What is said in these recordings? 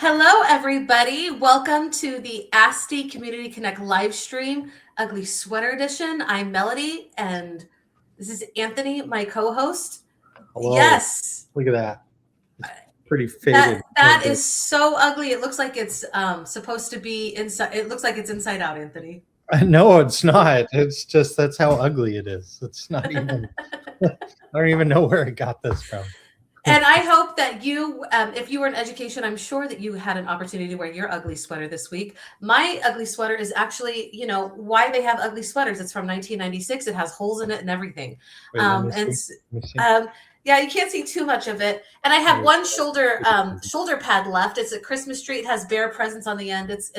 Hello, everybody. Welcome to the ASTE Community Connect live stream, Ugly Sweater Edition. I'm Melody, and this is Anthony, my co-host. Hello. Yes. Look at that. It's pretty faded. That is so ugly. It looks like it's supposed to be inside. It looks like it's inside out, Anthony. No, it's not. It's just that's how ugly it is. It's not even. I don't even know where I got this from. And I hope that you, if you were in education, I'm sure that you had an opportunity to wear your ugly sweater this week. My ugly sweater is actually, why they have ugly sweaters. It's from 1996. It has holes in it and everything. Wait, let me see. Yeah, you can't see too much of it. And I have one shoulder pad left. It's a Christmas tree. It has bear presents on the end. It's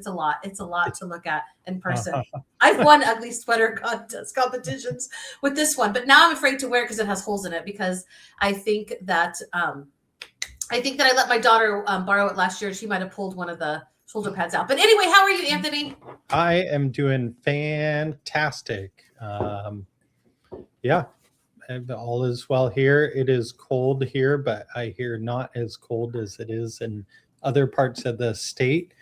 a lot. It's a lot to look at in person. I've won ugly sweater contest competitions with this one, but now I'm afraid to wear it because it has holes in it, because I think that I let my daughter borrow it last year. She might have pulled one of the shoulder pads out. But anyway, how are you, Anthony? I am doing fantastic. Yeah. All is well here. It is cold here, but I hear not as cold as it is in other parts of the state.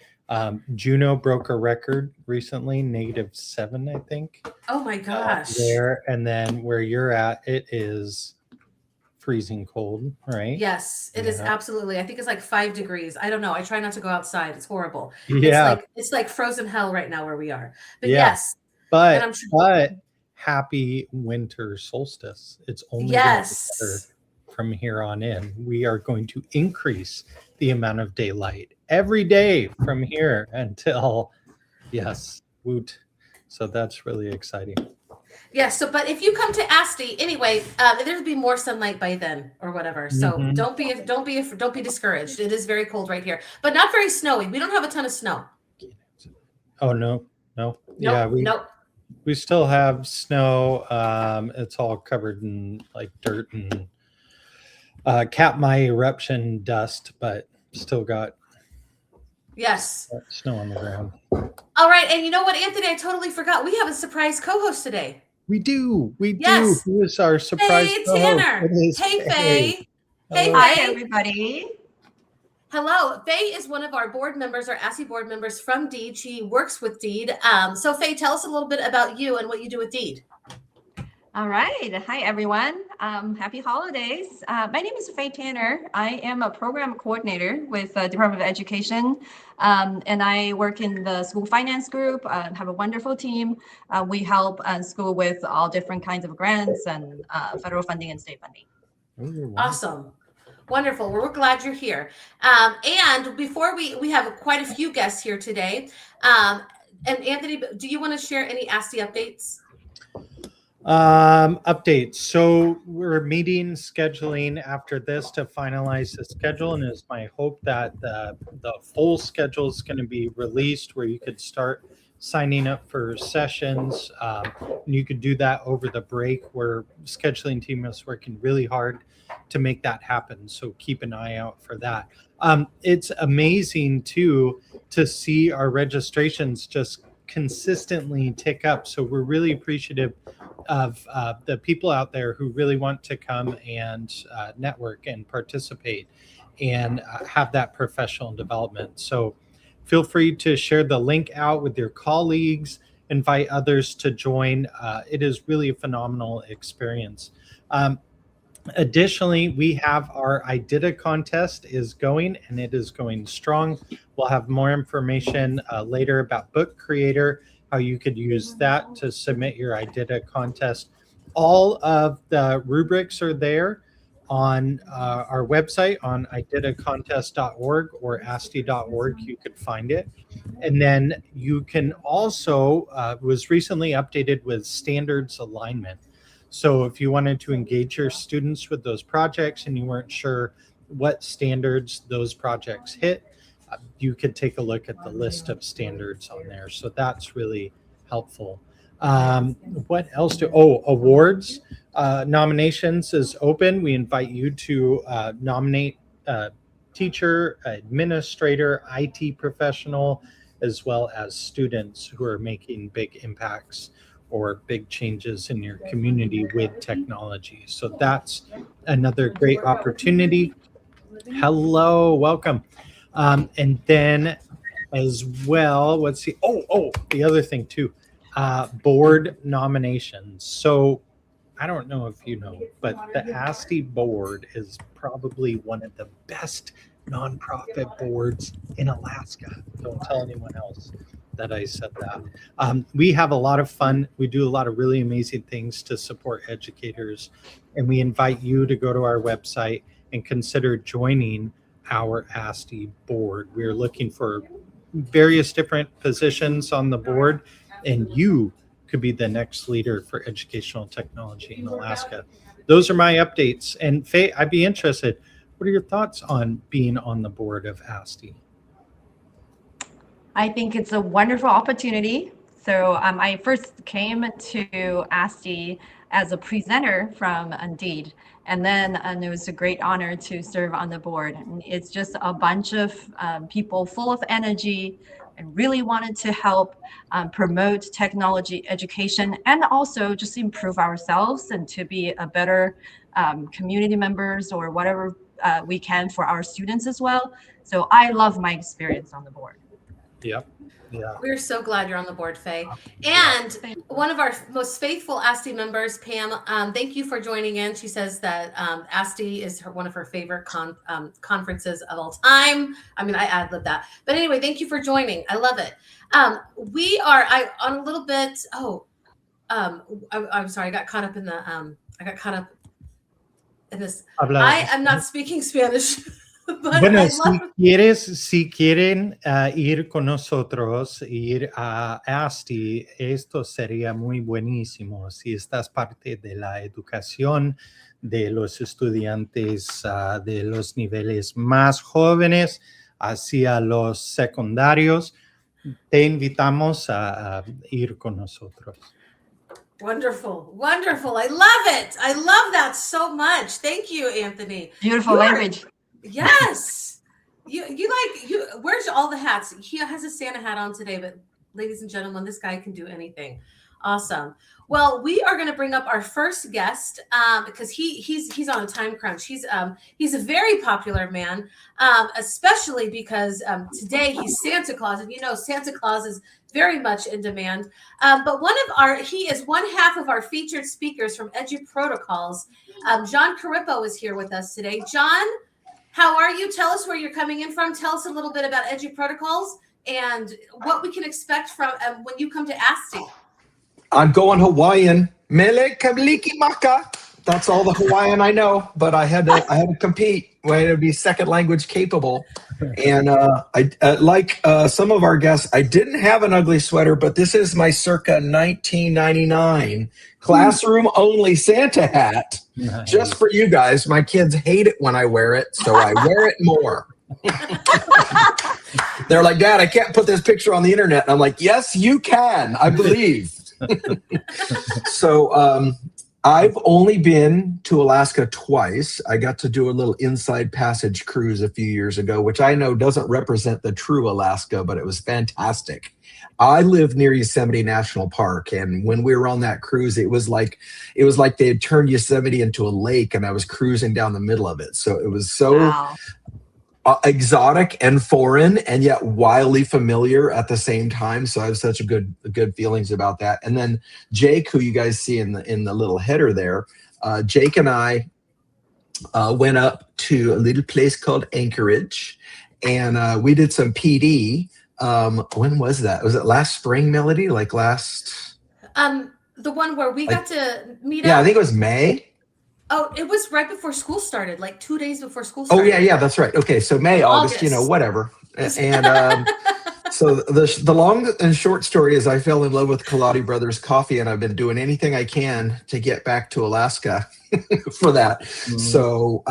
Juneau broke a record recently, -7, I think. Oh my gosh. There, and then where you're at, it is freezing cold, right? Yes, it is absolutely. I think it's like 5 degrees. I don't know. I try not to go outside. It's horrible. Yeah. It's like frozen hell right now where we are. But yeah. Yes. But happy winter solstice. It's only better from here on in. We are going to increase the amount of daylight every day from here until woot. So that's really exciting. Yeah, but if you come to ASTE anyway, there'll be more sunlight by then or whatever. So don't be discouraged. It is very cold right here, but not very snowy. We don't have a ton of snow. Oh no. Yeah, we still have snow. It's all covered in like dirt and Katmai eruption dust, but still got snow on the ground. All right, and you know what, Anthony? I totally forgot. We have a surprise co-host today. We do. Yes. Who is our surprise co-host? Tanner. Hey, Faye. Hey, hi, everybody. Hello. Faye is one of our board members, our ASTE board members from DEED. She works with DEED. So Faye, tell us a little bit about you and what you do with DEED. All right. Hi, everyone. Happy holidays. My name is Faye Tanner. I am a program coordinator with the Department of Education, and I work in the school finance group. Have a wonderful team. We help school with all different kinds of grants and federal funding and state funding. Awesome. Wonderful. Well, we're glad you're here. And before we have quite a few guests here today. And Anthony, do you want to share any ASTE updates? Updates. So we're scheduling after this to finalize the schedule, and it's my hope that the full schedule is going to be released where you could start signing up for sessions. And you could do that over the break. Where scheduling team is working really hard to make that happen. So keep an eye out for that. It's amazing too to see our registrations just consistently tick up. So we're really appreciative of the people out there who really want to come and network and participate and have that professional development. So feel free to share the link out with your colleagues, invite others to join. It is really a phenomenal experience. Additionally, we have our IDITA contest is going, and it is going strong. We'll have more information later about Book Creator, how you could use that to submit your IDITA contest. All of the rubrics are there on our website on iditacontest.org or ASTE.org. You could find it. And then you can also, was recently updated with standards alignment. So if you wanted to engage your students with those projects and you weren't sure what standards those projects hit, you could take a look at the list of standards on there. So that's really helpful. What else awards. Nominations is open. We invite you to nominate teacher, administrator, IT professional, as well as students who are making big impacts or big changes in your community with technology. So that's another great opportunity. Hello, welcome. And then as well, let's see. The other thing too, board nominations. So I don't know if you know, but the ASTE board is probably one of the best nonprofit boards in Alaska. Don't tell anyone else that I said that. We have a lot of fun. We do a lot of really amazing things to support educators, and we invite you to go to our website and consider joining our ASTE board. We're looking for various different positions on the board, and you could be the next leader for educational technology in Alaska. Those are my updates. And Faye, I'd be interested, what are your thoughts on being on the board of ASTE? I think it's a wonderful opportunity. So I first came to ASTE as a presenter from Indeed. And then it was a great honor to serve on the board. And it's just a bunch of people full of energy and really wanted to help promote technology education and also just improve ourselves and to be a better community members or whatever we can for our students as well. So I love my experience on the board. Yep. Yeah. We're so glad you're on the board, Faye. And one of our most faithful ASTE members, Pam, thank you for joining in. She says that ASTE is one of her favorite conferences of all time. I mean, I ad-libbed that. But anyway, thank you for joining. I love it. We are on a little bit. I'm sorry. I got caught up in this. I am not speaking Spanish. Bueno, si quieren ir con nosotros, ir a ASTE, esto sería muy buenísimo. Si estás parte de la educación de los estudiantes de los niveles más jóvenes hacia los secundarios, te invitamos a ir con nosotros. Wonderful, wonderful. I love it. I love that so much. Thank you, Anthony. Beautiful language. Yes. You where's all the hats? He has a Santa hat on today, but ladies and gentlemen, this guy can do anything. Awesome. Well, we are going to bring up our first guest because he's on a time crunch. He's a very popular man, especially because today he's Santa Claus, and you know Santa Claus is very much in demand. But he is one half of our featured speakers from EduProtocols. John Carippo is here with us today. John, how are you? Tell us where you're coming in from. Tell us a little bit about EduProtocols and what we can expect from when you come to ASTE. I'm going Hawaiian. Mele kabliki maka. That's all the Hawaiian I know, but I had to compete. I had to be second language capable. And I like some of our guests, I didn't have an ugly sweater, but this is my circa 1999 classroom only Santa hat. Nice. Just for you guys. My kids hate it when I wear it, so I wear it more. They're like, Dad, I can't put this picture on the internet. And I'm like, yes, you can. I believe. So I've only been to Alaska twice. I got to do a little Inside Passage cruise a few years ago, which I know doesn't represent the true Alaska, but it was fantastic. I live near Yosemite National Park, and when we were on that cruise, it was like they had turned Yosemite into a lake, and I was cruising down the middle of it. So it was so exotic and foreign, and yet wildly familiar at the same time. So I have such good feelings about that. And then Jake, who you guys see in the little header there, Jake and I went up to a little place called Anchorage, and we did some PD. When was that? Was it last spring, Melody? Like last? The one where we got to meet up? Yeah, I think it was May. Oh, it was right before school started, like 2 days before school started. Oh, yeah, that's right. Okay, so May, August, whatever. And so the long and short story is I fell in love with Kaladi Brothers Coffee, and I've been doing anything I can to get back to Alaska for that. Mm-hmm. So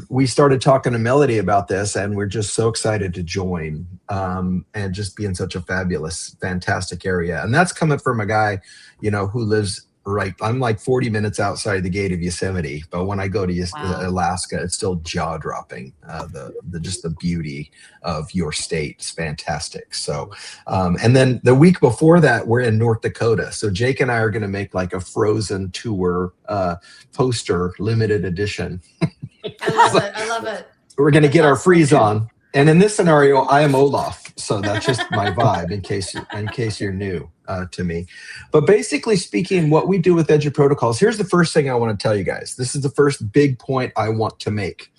we started talking to Melody about this, and we're just so excited to join and just be in such a fabulous, fantastic area. And that's coming from a guy, who lives right. I'm like 40 minutes outside the gate of Yosemite, but when I go to Alaska, it's still jaw dropping. The beauty of your state is fantastic. So, and then the week before that, we're in North Dakota. So Jake and I are going to make like a Frozen tour poster, limited edition. I love it. We're going to get our freeze on. And in this scenario, I am Olaf, so that's just my vibe. In case you're new to me, but basically speaking, what we do with EduProtocols. Here's the first thing I want to tell you guys. This is the first big point I want to make.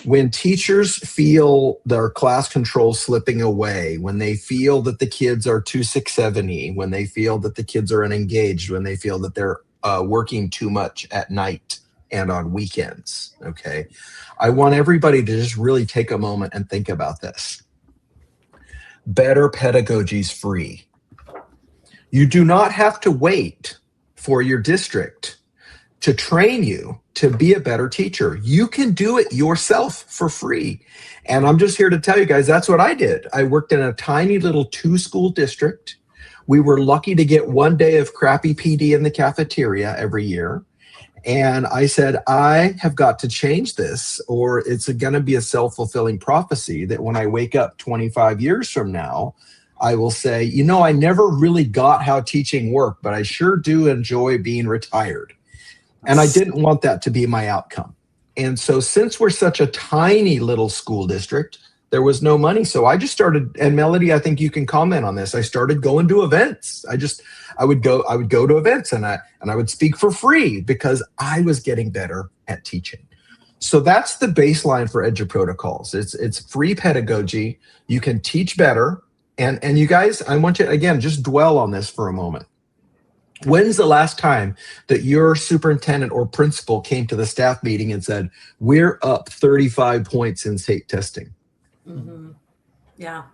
When teachers feel their class control slipping away, when they feel that the kids are too 670, when they feel that the kids are unengaged, when they feel that they're working too much at night and on weekends, okay, I want everybody to just really take a moment and think about this. Better pedagogy is free. You do not have to wait for your district to train you to be a better teacher. You can do it yourself for free. And I'm just here to tell you guys, that's what I did. I worked in a tiny little 2-school district. We were lucky to get 1 day of crappy PD in the cafeteria every year. And I said, I have got to change this, or it's going to be a self-fulfilling prophecy that when I wake up 25 years from now, I will say, you know, I never really got how teaching worked, but I sure do enjoy being retired. And I didn't want that to be my outcome. And so since we're such a tiny little school district, there was no money. So I just started, and Melody, I think you can comment on this. I started going to events. I would go to events and I would speak for free because I was getting better at teaching. So that's the baseline for EduProtocols. It's free pedagogy. You can teach better. And you guys, I want you, again, just dwell on this for a moment. When's the last time that your superintendent or principal came to the staff meeting and said, we're up 35 points in state testing? Mm-hmm. Yeah.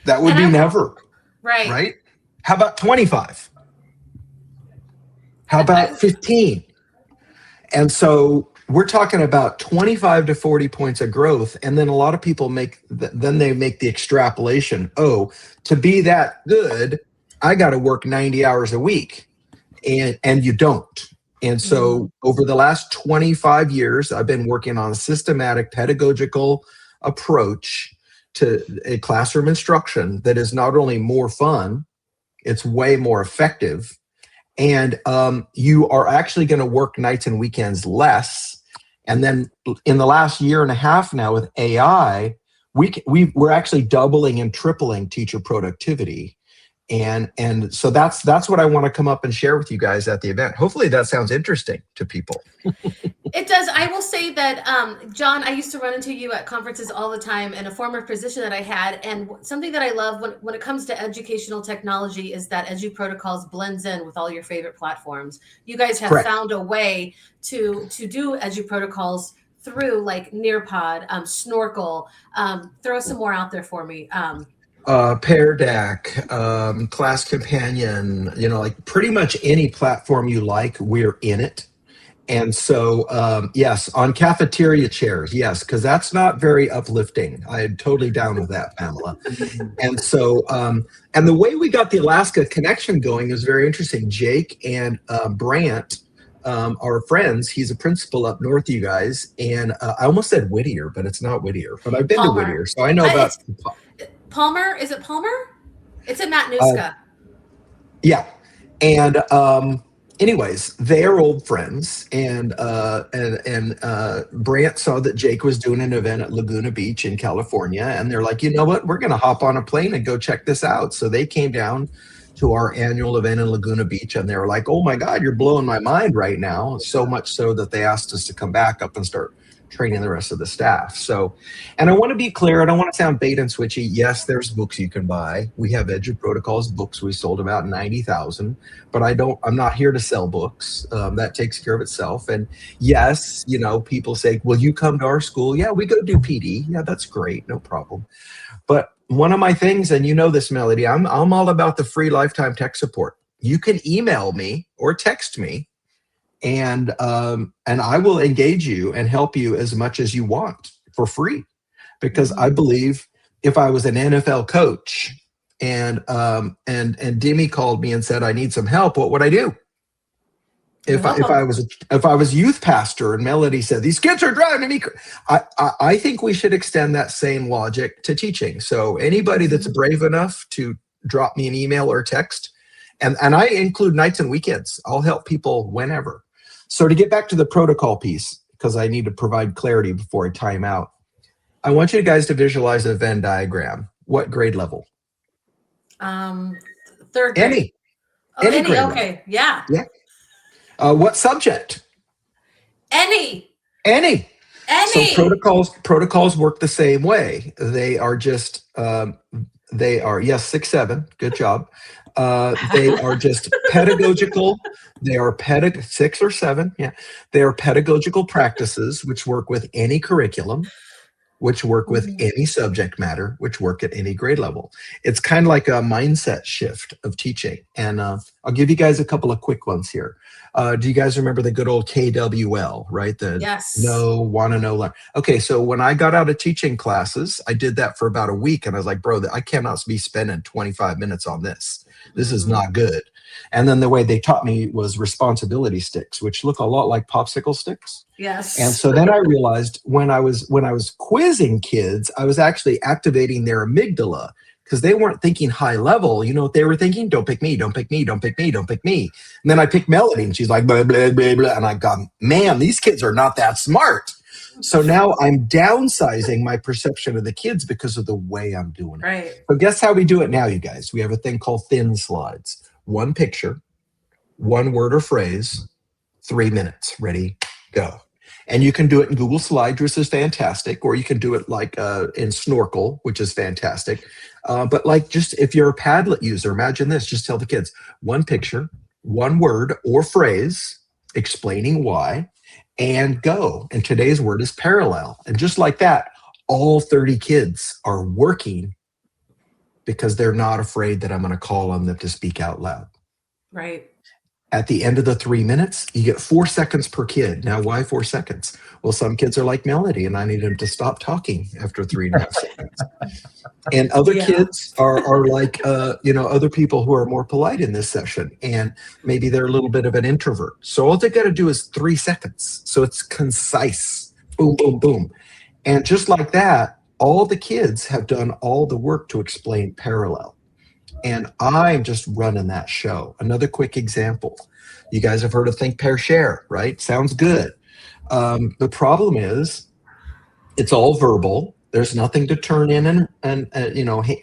That would be never. Right. Right? How about 25? How about 15? And so we're talking about 25 to 40 points of growth. And then a lot of people make the extrapolation. Oh, to be that good, I got to work 90 hours a week. And you don't. And so over the last 25 years, I've been working on a systematic pedagogical approach to a classroom instruction that is not only more fun, it's way more effective. And you are actually going to work nights and weekends less. And then in the last year and a half now with AI, we're actually doubling and tripling teacher productivity. And so that's what I want to come up and share with you guys at the event. Hopefully that sounds interesting to people. It does. I will say that, John, I used to run into you at conferences all the time in a former position that I had. And something that I love when it comes to educational technology is that EduProtocols blends in with all your favorite platforms. You guys have found a way to do EduProtocols through like Nearpod, Snorkel. Throw some more out there for me. Pear Deck, Class Companion, like pretty much any platform you like, we're in it. And so, yes, on cafeteria chairs, yes, because that's not very uplifting. I'm totally down with that, Pamela. And so, and the way we got the Alaska connection going is very interesting. Jake and Brant are friends. He's a principal up north, you guys. And I almost said Whittier, but it's not Whittier. But I've been to Whittier, so I know about... Palmer, is it Palmer? It's in Matanuska. Yeah, and anyways, they're old friends, and Brant saw that Jake was doing an event at Laguna Beach in California, and they're like, you know what, we're going to hop on a plane and go check this out. So they came down to our annual event in Laguna Beach, and they were like, oh my God, you're blowing my mind right now. So much so that they asked us to come back up and start training the rest of the staff. So, and I want to be clear, I don't want to sound bait and switchy. Yes, there's books you can buy. We have EduProtocols books. We sold about 90,000, but I'm not here to sell books. That takes care of itself. And yes, people say, will you come to our school? Yeah, we go do PD. Yeah, that's great. No problem. But one of my things, and you know this, Melody, I'm all about the free lifetime tech support. You can email me or text me, and I will engage you and help you as much as you want for free, because I believe if I was an NFL coach and Dimi called me and said I need some help, what would I do? If I was youth pastor and Melody said these kids are driving me, I think we should extend that same logic to teaching. So anybody that's brave enough to drop me an email or text, and I include nights and weekends. I'll help people whenever. So to get back to the protocol piece, because I need to provide clarity before I time out, I want you guys to visualize a Venn diagram. What grade level? Third grade. Any grade level. Okay, yeah. Yeah. What subject? Any. So protocols work the same way. They are just yes, 6, 7. Good job. They are just pedagogical. They are 6 or 7. Yeah. They are pedagogical practices which work with any curriculum, which work with any subject matter, which work at any grade level. It's kind of like a mindset shift of teaching. And I'll give you guys a couple of quick ones here. Do you guys remember the good old KWL, right? Yes. Know, want to know, learn. Okay, so when I got out of teaching classes, I did that for about a week, and I was like, bro, I cannot be spending 25 minutes on this. This is not good. And then the way they taught me was responsibility sticks, which look a lot like popsicle sticks. Yes. And so then I realized when I was quizzing kids, I was actually activating their amygdala, because they weren't thinking high level. You know what they were thinking? Don't pick me, don't pick me, don't pick me, don't pick me. And then I picked Melody, and she's like, blah, blah, blah, blah. And I got, man, these kids are not that smart. So now I'm downsizing my perception of the kids because of the way I'm doing it. Right. So guess how we do it now, you guys? We have a thing called thin slides. 1 picture, 1 word or phrase, 3 minutes. Ready, go. And you can do it in Google Slides, which is fantastic, or you can do it like in Snorkel, which is fantastic. But like, just if you're a Padlet user, imagine this, just tell the kids 1 picture, 1 word or phrase, explaining why, and go. And today's word is parallel. And just like that, all 30 kids are working because they're not afraid that I'm going to call on them to speak out loud. Right. At the end of the 3 minutes, you get 4 seconds per kid. Now, why 4 seconds? Well, some kids are like Melody, and I need them to stop talking after 3.5 seconds. And other kids are like, other people who are more polite in this session, and maybe they're a little bit of an introvert. So all they got to do is 3 seconds. So it's concise. Boom, boom, boom. And just like that, all the kids have done all the work to explain parallel. And I'm just running that show. Another quick example. You guys have heard of think, pair, share, right? Sounds good. The problem is it's all verbal. There's nothing to turn in and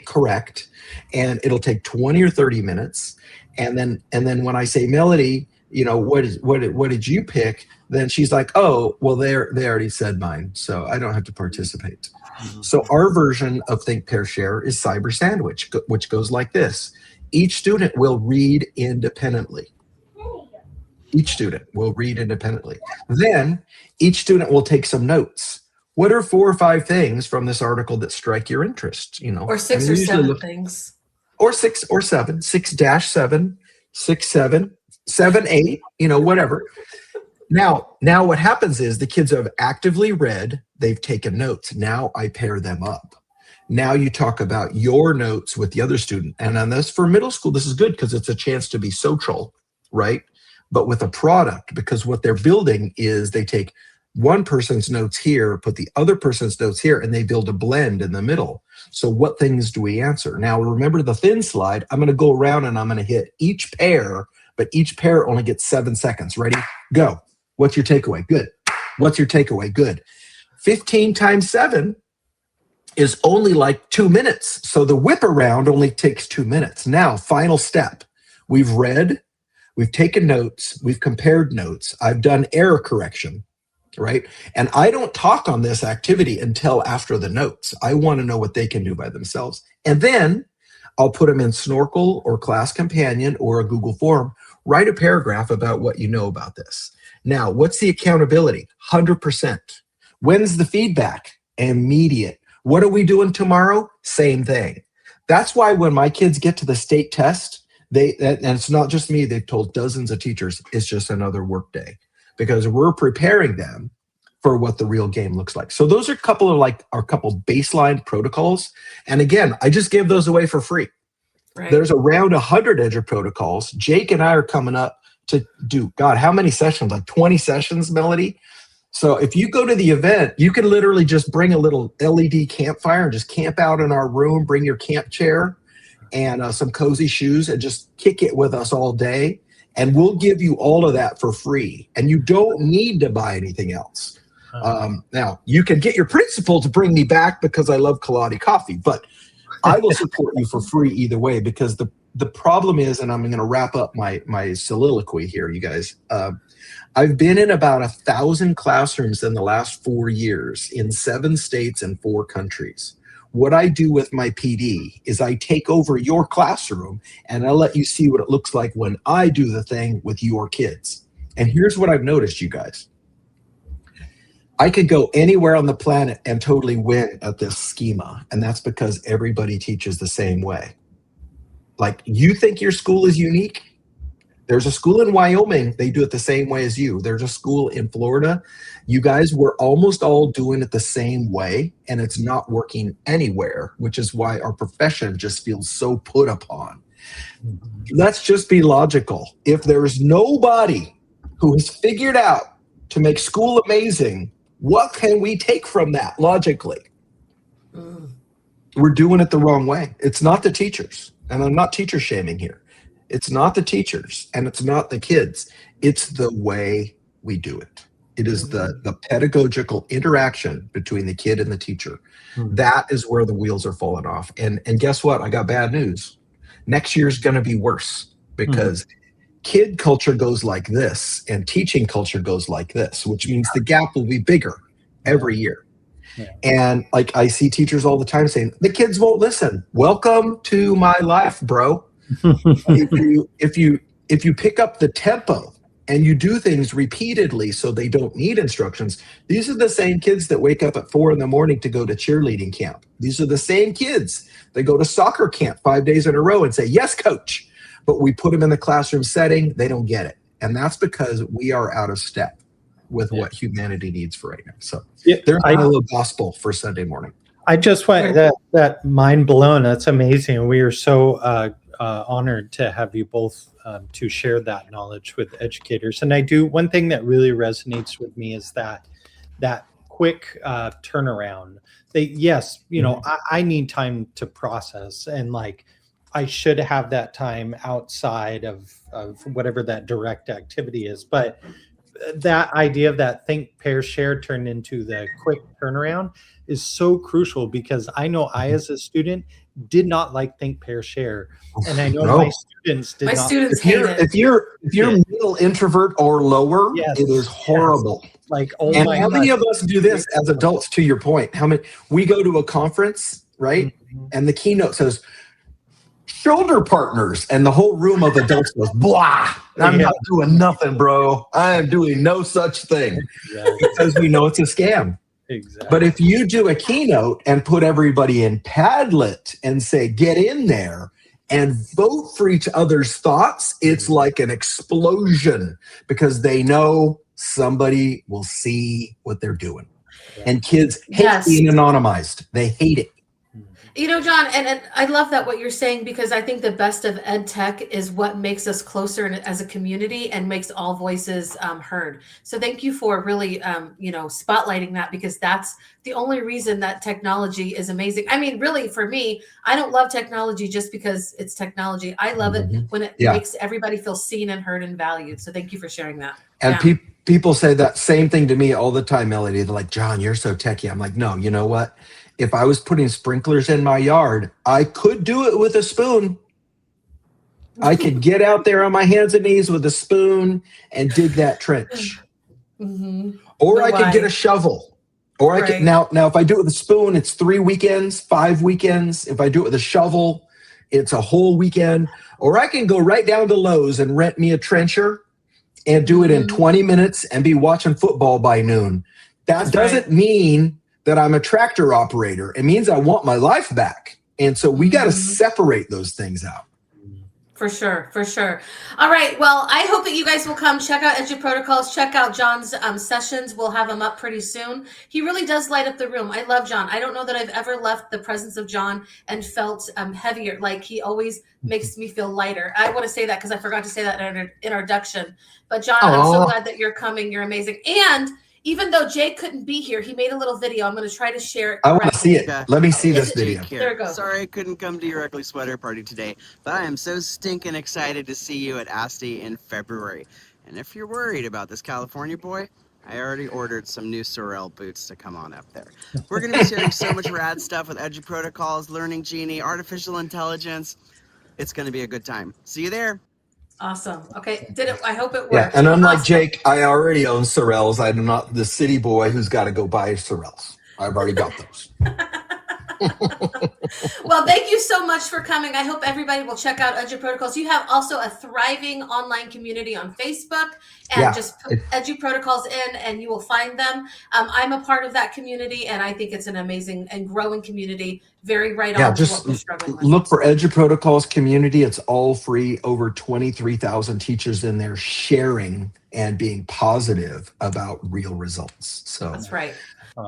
correct. And it'll take 20 or 30 minutes. And then when I say, Melody, what did you pick? Then she's like, oh, well, they already said mine, so I don't have to participate. So our version of Think, Pair, Share is Cyber Sandwich, which goes like this. Each student will read independently. Each student will read independently. Then each student will take some notes. What are 4 or 5 things from this article that strike your interest? Or 6 or 7 things. Or 6 or 7, 6-7, 6, 7, 7, 8, whatever. Now what happens is the kids have actively read, they've taken notes. Now I pair them up. Now you talk about your notes with the other student. And on this, for middle school, this is good because it's a chance to be social, right? But with a product, because what they're building is they take one person's notes here, put the other person's notes here, and they build a blend in the middle. So what things do we answer? Now remember the thin slide, I'm going to go around and I'm going to hit each pair, but each pair only gets 7 seconds. Ready? Go. What's your takeaway? Good. What's your takeaway? Good. 15 times 7 is only like 2 minutes. So the whip around only takes 2 minutes. Now, final step. We've read, we've taken notes, we've compared notes. I've done error correction, right? And I don't talk on this activity until after the notes. I want to know what they can do by themselves. And then I'll put them in Snorkel or Class Companion or a Google form. Write a paragraph about what you know about this. Now, what's the accountability? 100%. When's the feedback? Immediate. What are we doing tomorrow? Same thing. That's why when my kids get to the state test, and it's not just me, they've told dozens of teachers, it's just another work day because we're preparing them for what the real game looks like. So those are a couple baseline protocols. And again, I just gave those away for free. Right. There's around 100 EduProtocols. Jake and I are coming up to do, God, how many sessions? Like 20 sessions, Melody? So if you go to the event, you can literally just bring a little LED campfire and just camp out in our room, bring your camp chair and some cozy shoes and just kick it with us all day. And we'll give you all of that for free. And you don't need to buy anything else. Now, you can get your principal to bring me back because I love Kaladi coffee, but I will support you for free either way, because the problem is, and I'm going to wrap up my soliloquy here, you guys. I've been in about 1,000 classrooms in the last 4 years in 7 states and 4 countries. What I do with my PD is I take over your classroom and I'll let you see what it looks like when I do the thing with your kids. And here's what I've noticed, you guys. I could go anywhere on the planet and totally win at this schema. And that's because everybody teaches the same way. Like, you think your school is unique? There's a school in Wyoming, they do it the same way as you. There's a school in Florida. You guys were almost all doing it the same way, and it's not working anywhere, which is why our profession just feels so put upon. Let's just be logical. If there's nobody who has figured out to make school amazing, what can we take from that logically? We're doing it the wrong way. It's not the teachers, and I'm not teacher shaming here. It's not the teachers and it's not the kids. It's the way we do it. It is the pedagogical interaction between the kid and the teacher. That is where the wheels are falling off. And guess what? I got bad news. Next year's going to be worse, because kid culture goes like this and teaching culture goes like this, which means the gap will be bigger every year. And like, I see teachers all the time saying, the kids won't listen. Welcome to my life, bro. If you pick up the tempo and you do things repeatedly so they don't need instructions, these are the same kids that wake up at 4 a.m. to go to cheerleading camp. These are the same kids that go to soccer camp 5 days in a row and say, yes, coach. But we put them in the classroom setting, they don't get it. And that's because we are out of step with what humanity needs for right now. So there's my little gospel for Sunday morning. I just want that mind blown. That's amazing. We are so honored to have you both to share that knowledge with educators. And I do, one thing that really resonates with me is that quick turnaround. Yes, you know, I need time to process, and like, I should have that time outside of whatever that direct activity is. But that idea of that think, pair, share turned into the quick turnaround is so crucial, because I know I, as a student, did not like think, pair, share, and I know my students did not. Students hate it. If you're middle introvert or lower, it is horrible. Like, oh and my how God. many of us do this as adults? To your point, how many we go to a conference, right? And the keynote says shoulder partners, and the whole room of adults goes blah. I'm not doing nothing, bro. I am doing no such thing, because we know it's a scam. Exactly. But if you do a keynote and put everybody in Padlet and say, get in there and vote for each other's thoughts, it's like an explosion, because they know somebody will see what they're doing. And kids hate being anonymized. They hate it. You know, John, and I love that what you're saying, because I think the best of ed tech is what makes us closer as a community and makes all voices heard. So thank you for really, spotlighting that, because that's the only reason that technology is amazing. I mean, really, for me, I don't love technology just because it's technology. I love it when it makes everybody feel seen and heard and valued. So thank you for sharing that. And people say that same thing to me all the time, Melody. They're like, John, you're so techie. I'm like, no, you know what? If I was putting sprinklers in my yard, I could do it with a spoon. I could get out there on my hands and knees with a spoon and dig that trench. Or I could get a shovel. Or I could now if I do it with a spoon, it's 3 weekends, 5 weekends. If I do it with a shovel, it's a whole weekend. Or I can go right down to Lowe's and rent me a trencher and do it in 20 minutes and be watching football by noon. That doesn't mean that I'm a tractor operator. It means I want my life back. And so we got to separate those things out. For sure, for sure. All right. Well, I hope that you guys will come check out EduProtocols, check out John's sessions. We'll have them up pretty soon. He really does light up the room. I love John. I don't know that I've ever left the presence of John and felt heavier. Like, he always makes me feel lighter. I want to say that because I forgot to say that in our introduction. But John, I'm so glad that you're coming. You're amazing. And even though Jay couldn't be here, he made a little video. I'm going to try to share it. I want to see it. Let me see this video. There we go. Sorry I couldn't come to your ugly sweater party today, but I am so stinking excited to see you at ASTE in February. And if you're worried about this California boy, I already ordered some new Sorel boots to come on up there. We're going to be sharing so much rad stuff with EduProtocols, Learning Genie, artificial intelligence. It's going to be a good time. See you there. Awesome. Okay. Did it? I hope it Yeah, worked. and unlike Awesome. Jake, I already own Sorels. I'm not the city boy who's got to go buy Sorels. I've already got those. Well, thank you so much for coming. I hope everybody will check out EduProtocols. You have also a thriving online community on Facebook, and Yeah. just put EduProtocols in and you will find them. I'm a part of that community, and I think it's an amazing and growing community. Very right Yeah, on to just what we're struggling with. look for EduProtocols community. It's all free. Over 23,000 teachers in there sharing and being positive about real results. So That's right.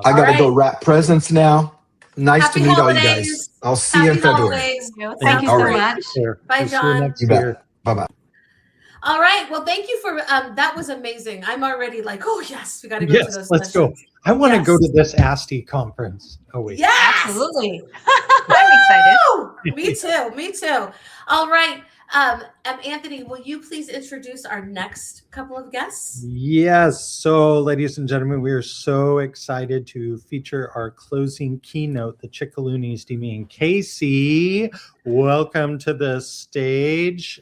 I got to go wrap presents now. Nice Happy to meet all you holidays. guys. I'll see you in Happy February. holidays. Thank you All so right. much. Bye, We'll see you John. next You bet. year. Bye-bye. All right. Well, thank you for that was amazing. I'm already like, oh yes, we got to go to Yes, those let's sessions. go. I want to Yes. go to this ASTE conference. Oh wait. Yes. Absolutely. I'm excited. Woo! Me too. Me too. All right. Anthony, will you please introduce our next couple of guests? Yes. So, ladies and gentlemen, we are so excited to feature our closing keynote, the Chickaloonies, Dimi and Casey. Welcome to the stage.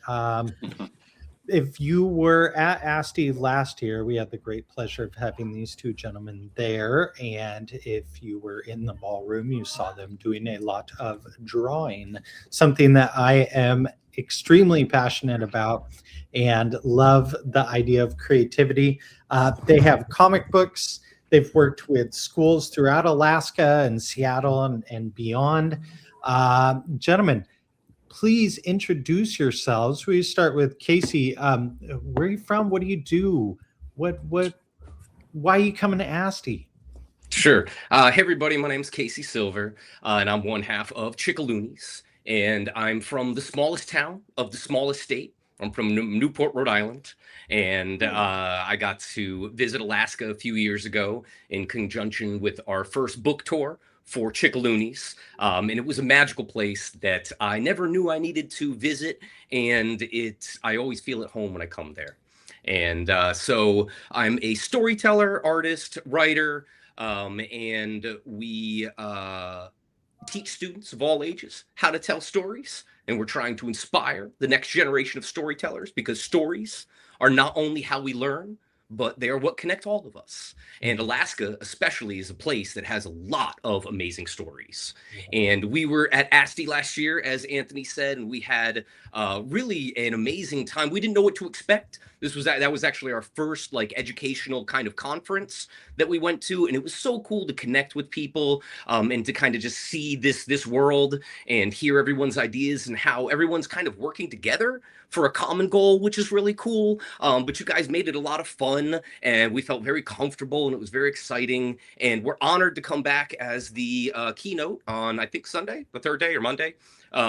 If you were at ASTE last year, we had the great pleasure of having these two gentlemen there. And if you were in the ballroom, you saw them doing a lot of drawing, something that I am extremely passionate about and love the idea of creativity. They have comic books. They've worked with schools throughout Alaska and Seattle and beyond. Gentlemen, please introduce yourselves. We start with Casey. Where are you from? What do you do? Why are you coming to ASTE? Sure. Hey, everybody. My name is Casey Silver, and I'm one half of Chickaloonies. And I'm from the smallest town of the smallest state. I'm from Newport, Rhode Island. And I got to visit Alaska a few years ago in conjunction with our first book tour for Chickaloonies. And it was a magical place that I never knew I needed to visit. And I always feel at home when I come there. And so I'm a storyteller, artist, writer, and we teach students of all ages how to tell stories. And we're trying to inspire the next generation of storytellers, because stories are not only how we learn, but they are what connect all of us. And Alaska especially is a place that has a lot of amazing stories. And we were at ASTE last year, as Anthony said, and we had really an amazing time. We didn't know what to expect. That was actually our first educational kind of conference that we went to, and it was so cool to connect with people and to kind of just see this world and hear everyone's ideas and how everyone's kind of working together for a common goal, which is really cool. But you guys made it a lot of fun, and we felt very comfortable, and it was very exciting. And we're honored to come back as the keynote on, I think, Sunday, the third day or Monday,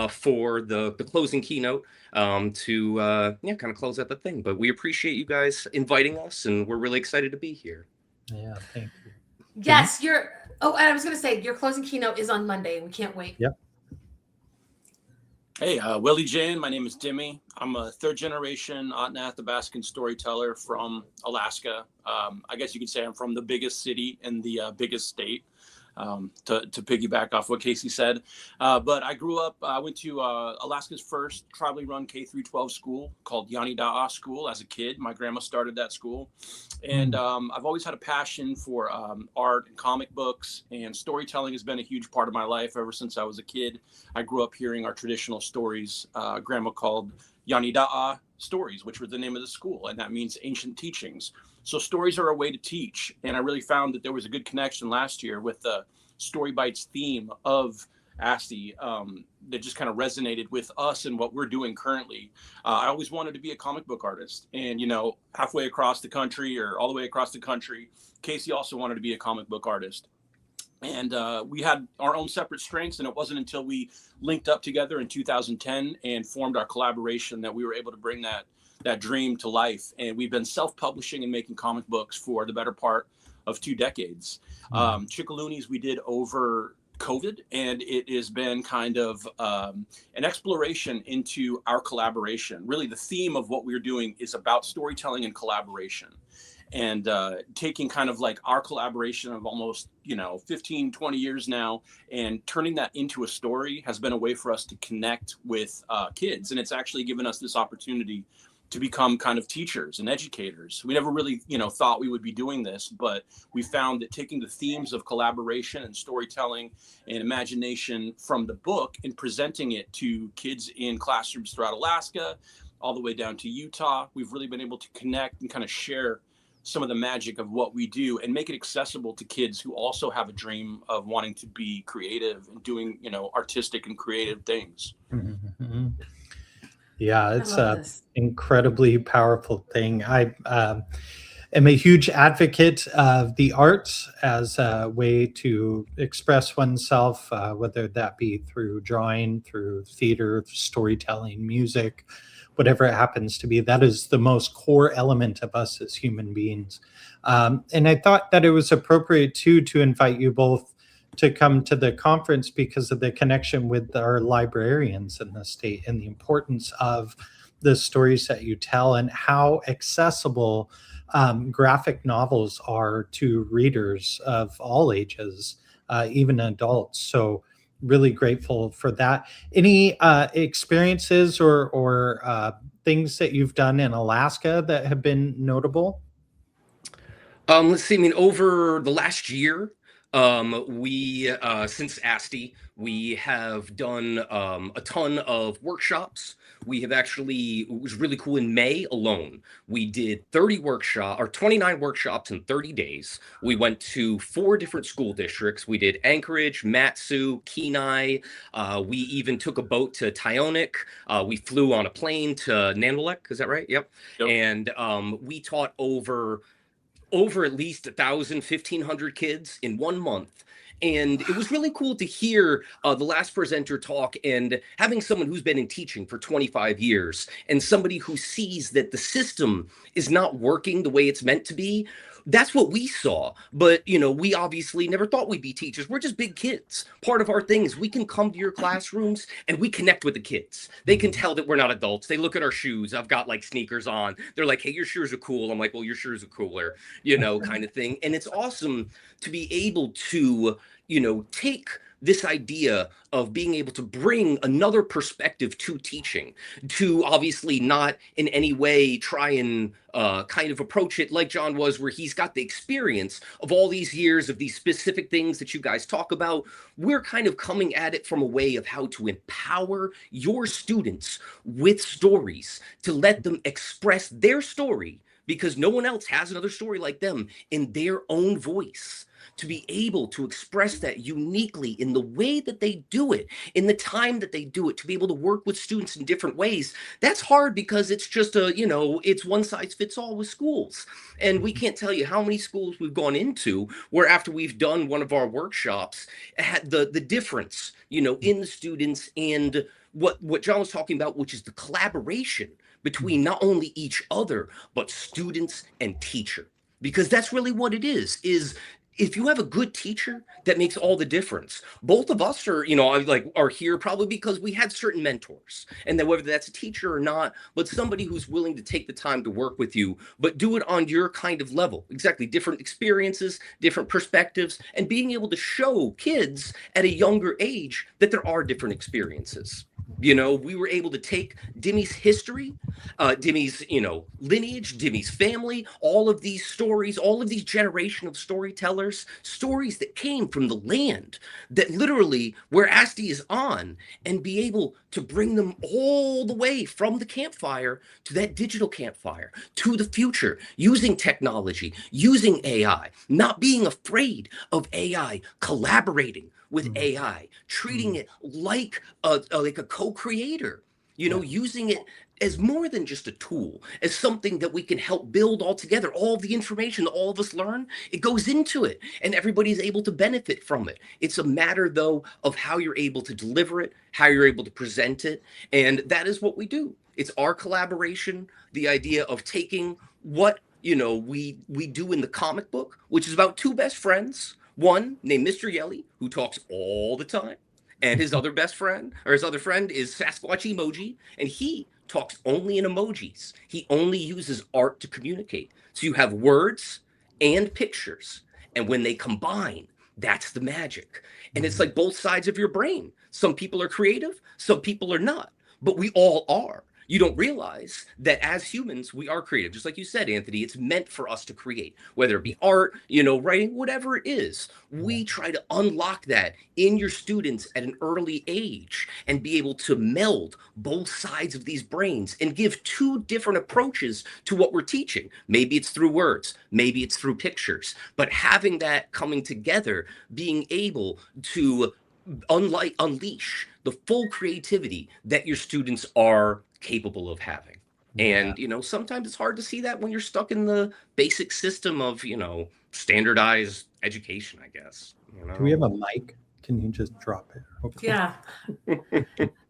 for the closing keynote to kind of close out the thing. But we appreciate you guys inviting us, and we're really excited to be here. Yeah, thank you. Yes, I was going to say your closing keynote is on Monday. We can't wait. Yep. Hey, Willie Jane. My name is Dimi. I'm a third generation Athabascan storyteller from Alaska. I guess you could say I'm from the biggest city in the biggest state, to piggyback off what Casey said. But I grew up, I went to Alaska's first tribally run K-12 school called Yanida'a School as a kid. My grandma started that school. And I've always had a passion for art and comic books, and storytelling has been a huge part of my life ever since I was a kid. I grew up hearing our traditional stories. Grandma called Yanida'a stories, which were the name of the school, and that means ancient teachings. So stories are a way to teach, and I really found that there was a good connection last year with the Story Bites theme of ASTE that just kind of resonated with us and what we're doing currently. I always wanted to be a comic book artist, and halfway across the country or all the way across the country, Casey also wanted to be a comic book artist. And we had our own separate strengths, and it wasn't until we linked up together in 2010 and formed our collaboration that we were able to bring that dream to life. And we've been self-publishing and making comic books for the better part of 2 decades. Chickaloonies we did over COVID, and it has been kind of an exploration into our collaboration. Really, the theme of what we're doing is about storytelling and collaboration. and taking kind of like our collaboration of almost 15, 20 years now, and turning that into a story has been a way for us to connect with kids. And it's actually given us this opportunity to become kind of teachers and educators. We never really, thought we would be doing this, but we found that taking the themes of collaboration and storytelling and imagination from the book and presenting it to kids in classrooms throughout Alaska, all the way down to Utah, we've really been able to connect and kind of share some of the magic of what we do and make it accessible to kids who also have a dream of wanting to be creative and doing, artistic and creative things. Mm-hmm. Yeah, it's an incredibly powerful thing. I am a huge advocate of the arts as a way to express oneself, whether that be through drawing, through theater, storytelling, music, whatever it happens to be. That is the most core element of us as human beings. And I thought that it was appropriate too to invite you both to come to the conference because of the connection with our librarians in the state and the importance of the stories that you tell and how accessible graphic novels are to readers of all ages, even adults. So really grateful for that. Any experiences or things that you've done in Alaska that have been notable? Let's see. I mean, over the last year, we since ASTE, we have done a ton of workshops. We have actually, it was really cool, in May alone, we did 29 workshops in 30 days. We went to 4 different school districts. We did Anchorage, Matsu, Kenai. We even took a boat to Tyonek. We flew on a plane to Nanook. Is that right? Yep. And we taught over at least 1,000, 1,500 kids in 1 month. And it was really cool to hear the last presenter talk, and having someone who's been in teaching for 25 years and somebody who sees that the system is not working the way it's meant to be. That's what we saw. But, we obviously never thought we'd be teachers. We're just big kids. Part of our thing is we can come to your classrooms and we connect with the kids. They can tell that we're not adults. They look at our shoes. I've got like sneakers on. They're like, hey, your shoes are cool. I'm like, well, your shoes are cooler, kind of thing. And it's awesome to be able to, take this idea of being able to bring another perspective to teaching, to obviously not in any way try and kind of approach it like John was, where he's got the experience of all these years of these specific things that you guys talk about. We're kind of coming at it from a way of how to empower your students with stories, to let them express their story, because no one else has another story like them, in their own voice. To be able to express that uniquely in the way that they do it, in the time that they do it, to be able to work with students in different ways. That's hard because it's just it's one size fits all with schools. And we can't tell you how many schools we've gone into where after we've done one of our workshops, had the difference, in the students and what John was talking about, which is the collaboration between not only each other, but students and teacher. Because that's really what it is if you have a good teacher, that makes all the difference. Both of us are here probably because we had certain mentors, and then whether that's a teacher or not, but somebody who's willing to take the time to work with you, but do it on your kind of level. Exactly. Different experiences, different perspectives, and being able to show kids at a younger age that there are different experiences. We were able to take Dimi's history, Dimi's, lineage, Dimi's family, all of these stories, all of these generation of storytellers, stories that came from the land that literally where ASTE is on, and be able to bring them all the way from the campfire to that digital campfire, to the future, using technology, using AI, not being afraid of AI, collaborating with AI, treating it like a co-creator, using it as more than just a tool, as something that we can help build all together. All of the information that all of us learn, it goes into it, and everybody's able to benefit from it. It's a matter, though, of how you're able to deliver it, how you're able to present it, and that is what we do. It's our collaboration, the idea of taking what, we do in the comic book, which is about 2 best friends, one named Mr. Yelly, who talks all the time, And his other best friend, or his other friend, is Sasquatch Emoji, and he talks only in emojis. He only uses art to communicate. So you have words and pictures, and when they combine, that's the magic. And it's like both sides of your brain. Some people are creative, some people are not, but we all are. You don't realize that as humans, we are creative. Just like you said, Anthony, it's meant for us to create, whether it be art, writing, whatever it is. We try to unlock that in your students at an early age and be able to meld both sides of these brains and give two different approaches to what we're teaching. Maybe it's through words, maybe it's through pictures, but having that coming together, being able to unleash the full creativity that your students are capable of having. And sometimes it's hard to see that when you're stuck in the basic system of standardized education, I guess. Do we have a mic? Can you just drop it? Okay. Yeah.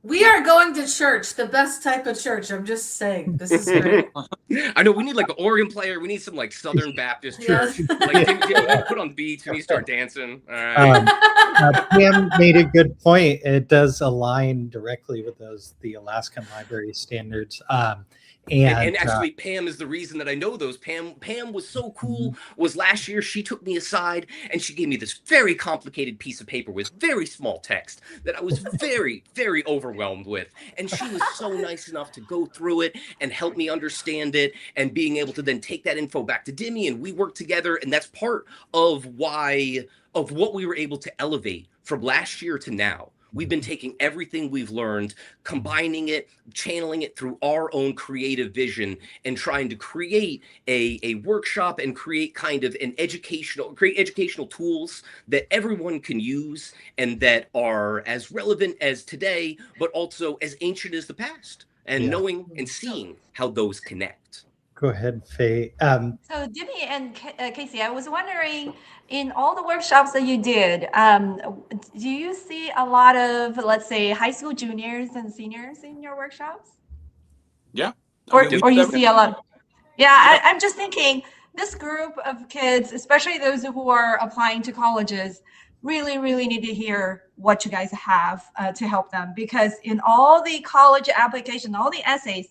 We are going to church, the best type of church. I'm just saying, this is great. I know we need like an organ player. We need some like Southern Baptist church. Like put on beats and you start dancing. All right. Pam made a good point. It does align directly with the Alaskan Library Standards. And actually, Pam is the reason that I know those. Pam was so cool. Was last year she took me aside and she gave me this very complicated piece of paper with very small text that I was very, very overwhelmed with. And she was so nice enough to go through it and help me understand it, and being able to then take that info back to Dimi, and we worked together. And that's part of what we were able to elevate from last year to now. We've been taking everything we've learned, combining it, channeling it through our own creative vision, and trying to create a workshop and create kind of educational tools that everyone can use and that are as relevant as today, but also as ancient as the past, and knowing and seeing how those connect. Go ahead, Faye. So Dimi and Casey, I was wondering, in all the workshops that you did, do you see a lot of, let's say, high school juniors and seniors in your workshops? Yeah. Or you see a lot? Yeah, I'm just thinking, this group of kids, especially those who are applying to colleges, really, really need to hear what you guys have to help them. Because in all the college application, all the essays,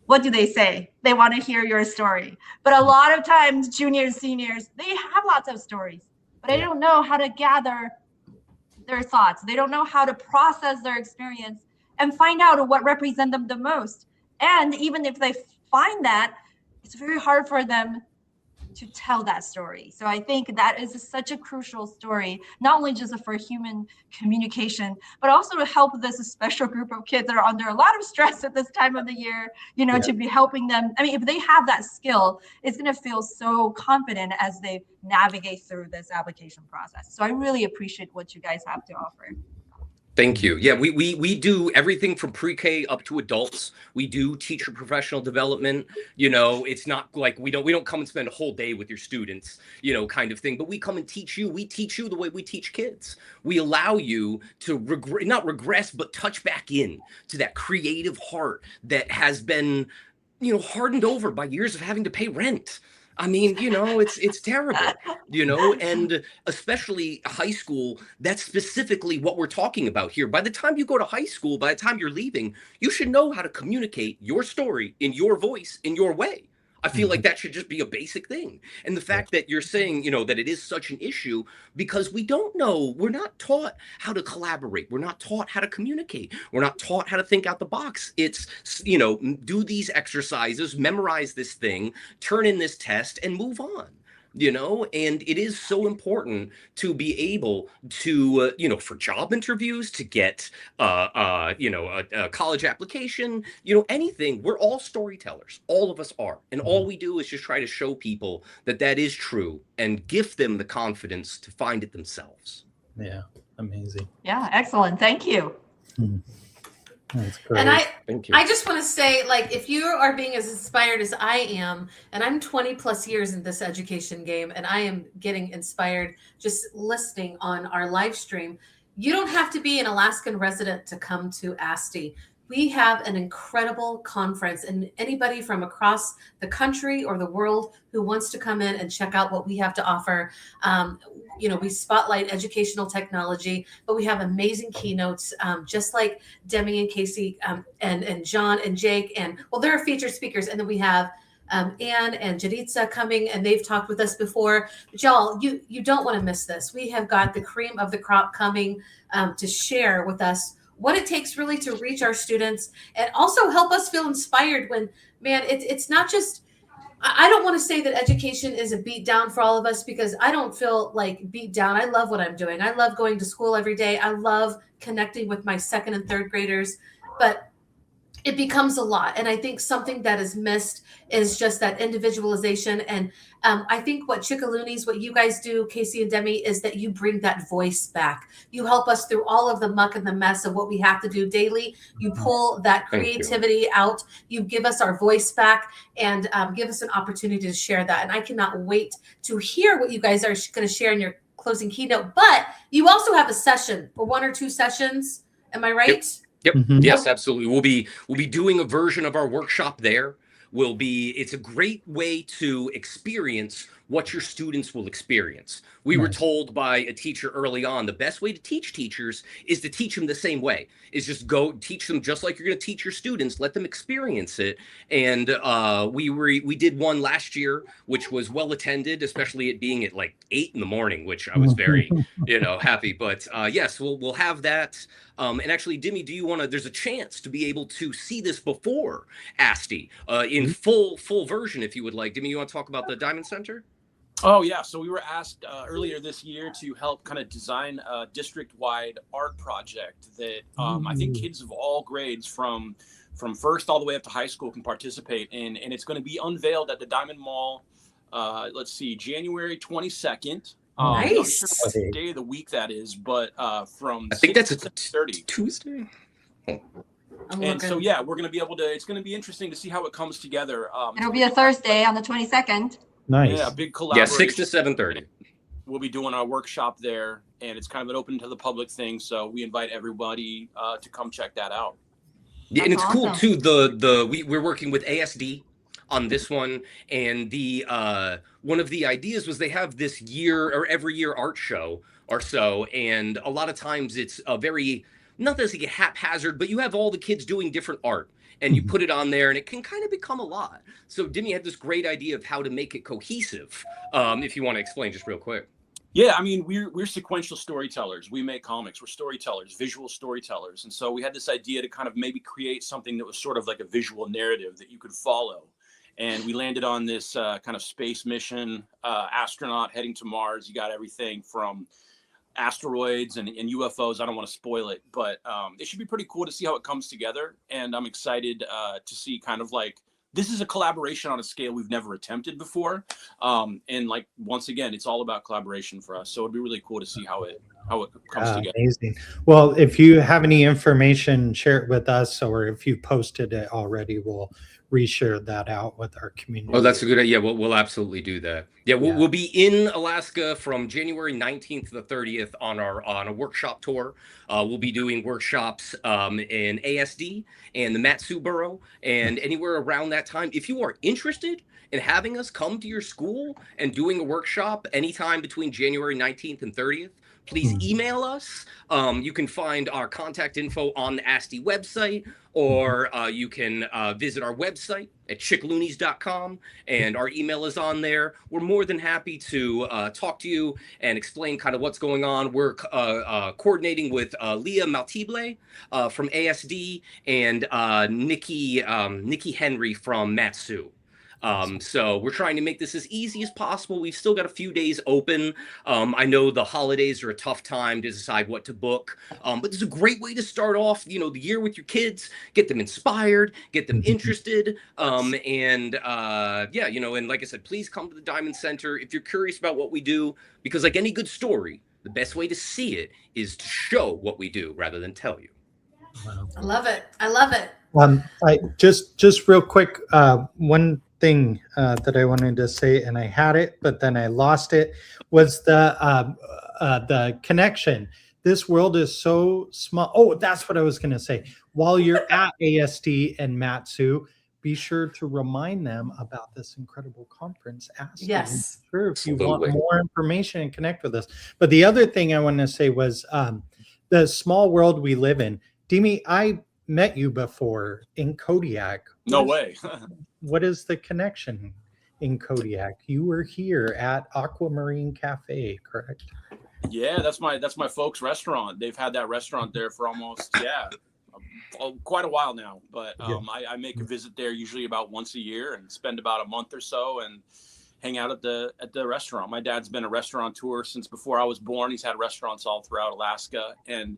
what do they say? They want to hear your story. But a lot of times, juniors, seniors, they have lots of stories, but they don't know how to gather their thoughts. They don't know how to process their experience and find out what represents them the most. And even if they find that, it's very hard for them to tell that story. So I think that is such a crucial story, not only just for human communication, but also to help this special group of kids that are under a lot of stress at this time of the year, to be helping them. I mean, if they have that skill, it's going to feel so confident as they navigate through this application process. So I really appreciate what you guys have to offer. Thank you. Yeah, we do everything from pre-K up to adults. We do teacher professional development. It's not like we don't come and spend a whole day with your students, kind of thing. But we come and teach you. We teach you the way we teach kids. We allow you to not regress, but touch back in to that creative heart that has been, hardened over by years of having to pay rent. I mean, it's terrible, and especially high school, that's specifically what we're talking about here. By the time you go to high school, by the time you're leaving, you should know how to communicate your story in your voice, in your way. I feel like that should just be a basic thing. And the fact that you're saying, that it is such an issue, because we don't know, we're not taught how to collaborate. We're not taught how to communicate. We're not taught how to think out the box. It's, do these exercises, memorize this thing, turn in this test, and move on. And it is so important to be able to, for job interviews, to get, a college application, anything. We're all storytellers. All of us are. And all we do is just try to show people that is true and gift them the confidence to find it themselves. Yeah, amazing. Yeah, excellent. Thank you. That's great. And Thank you. I just want to say, if you are being as inspired as I am, and I'm 20 plus years in this education game, and I am getting inspired just listening on our live stream, you don't have to be an Alaskan resident to come to ASTE. we have an incredible conference, and anybody from across the country or the world who wants to come in and check out what we have to offer. We spotlight educational technology, but we have amazing keynotes, just like Demi and Casey, and John and Jake, and well, there are featured speakers, and then we have Anne and Jaditza coming, and they've talked with us before. But y'all, you don't want to miss this. We have got the cream of the crop coming to share with us what it takes really to reach our students and also help us feel inspired when, man, it's not just, I don't want to say that education is a beat down for all of us, because I don't feel like beat down. I love what I'm doing. I love going to school every day. I love connecting with my second and third graders, but it becomes a lot. And I think something that is missed is just that individualization. And I think what Chickaloonies, what you guys do, Casey and Demi, is that you bring that voice back. You help us through all of the muck and the mess of what we have to do daily. You pull that creativity out. You give us our voice back and give us an opportunity to share that. And I cannot wait to hear what you guys are going to share in your closing keynote. But you also have a session, or 1 or 2 sessions. Am I right? Yep. Yes, absolutely. We'll be doing a version of our workshop there. It's a great way to experience what your students will experience. We were told by a teacher early on, the best way to teach teachers is to teach them the same way, is just go teach them just like you're going to teach your students, let them experience it. And we did one last year, which was well attended, especially it being at like 8 in the morning, which I was very, happy. But yes, we'll have that. And actually, Dimi, there's a chance to be able to see this before ASTE in full version, if you would like. Dimi, you want to talk about the Diamond Center? Oh, yeah. So we were asked earlier this year to help kind of design a district-wide art project that I think kids of all grades from first all the way up to high school can participate in. And it's going to be unveiled at the Diamond Mall, January 22nd. Nice. I'm not sure what day of the week that is, but from I think that's a 6:30 Tuesday. And so, yeah, we're going to be able to, it's going to be interesting to see how it comes together. It'll be a Thursday on the 22nd. Nice. Yeah, big collaboration. Yeah, 6 to 7:30. We'll be doing our workshop there, and it's kind of an open to the public thing. So we invite everybody to come check that out. Yeah, and it's That's cool awesome. too. We're working with ASD on this one, and one of the ideas was they have this every year art show or so, and a lot of times it's a very, not necessarily haphazard, but you have all the kids doing different art. And you put it on there, and it can kind of become a lot. So Dimi had this great idea of how to make it cohesive. If you want to explain just real quick. Yeah, I mean, we're sequential storytellers. We make comics. We're storytellers, visual storytellers. And so we had this idea to kind of maybe create something that was sort of like a visual narrative that you could follow. And we landed on this kind of space mission, astronaut heading to Mars. You got everything from asteroids and UFOs. I don't want to spoil it, but it should be pretty cool to see how it comes together. And I'm excited to see kind of like, this is a collaboration on a scale we've never attempted before. And like, once again, it's all about collaboration for us. So it'd be really cool to see how it comes together. Amazing. Well, if you have any information, share it with us, or if you posted it already, we'll reshare that out with our community. Oh, that's a good idea. We'll absolutely do that. Yeah, we'll be in Alaska from January 19th to the 30th on a workshop tour. We'll be doing workshops in ASD and the Matsu Borough and anywhere around that time. If you are interested in having us come to your school and doing a workshop anytime between January 19th and 30th, please email us. You can find our contact info on the ASTE website, or you can visit our website at chickaloonies.com, and our email is on there. We're more than happy to talk to you and explain kind of what's going on. We're coordinating with Leah Maltible from ASD and Nikki Henry from Matsu. So we're trying to make this as easy as possible. We've still got a few days open. I know the holidays are a tough time to decide what to book, but it's a great way to start off, the year with your kids, get them inspired, get them interested. And like I said, please come to the Diamond Center if you're curious about what we do, because like any good story, the best way to see it is to show what we do rather than tell you. Wow. I love it. I love it. I just real quick, one thing that I wanted to say, and I had it, but then I lost it, was the connection. this world is so small. Oh, that's what I was going to say. While you're at ASTE and Matsu, be sure to remind them about this incredible conference. ASTE. Yes. Sure, if you want Absolutely. more information and connect with us. But the other thing I want to say was the small world we live in. Dimi, I met you before in Kodiak. No way. What is the connection in Kodiak? You were here at Aquamarine Cafe, correct? Yeah, that's my folks' restaurant. They've had that restaurant there for almost quite a while now. But I make a visit there usually about once a year and spend about a month or so and hang out at the restaurant. My dad's been a restaurateur since before I was born. He's had restaurants all throughout Alaska, and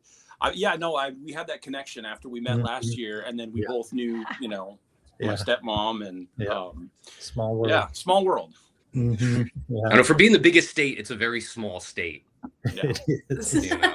we had that connection after we met last year, and then we both knew, my stepmom and small world. Yeah, small world. Mm-hmm. Yeah. I know for being the biggest state, it's a very small state. Yeah. It is. You know?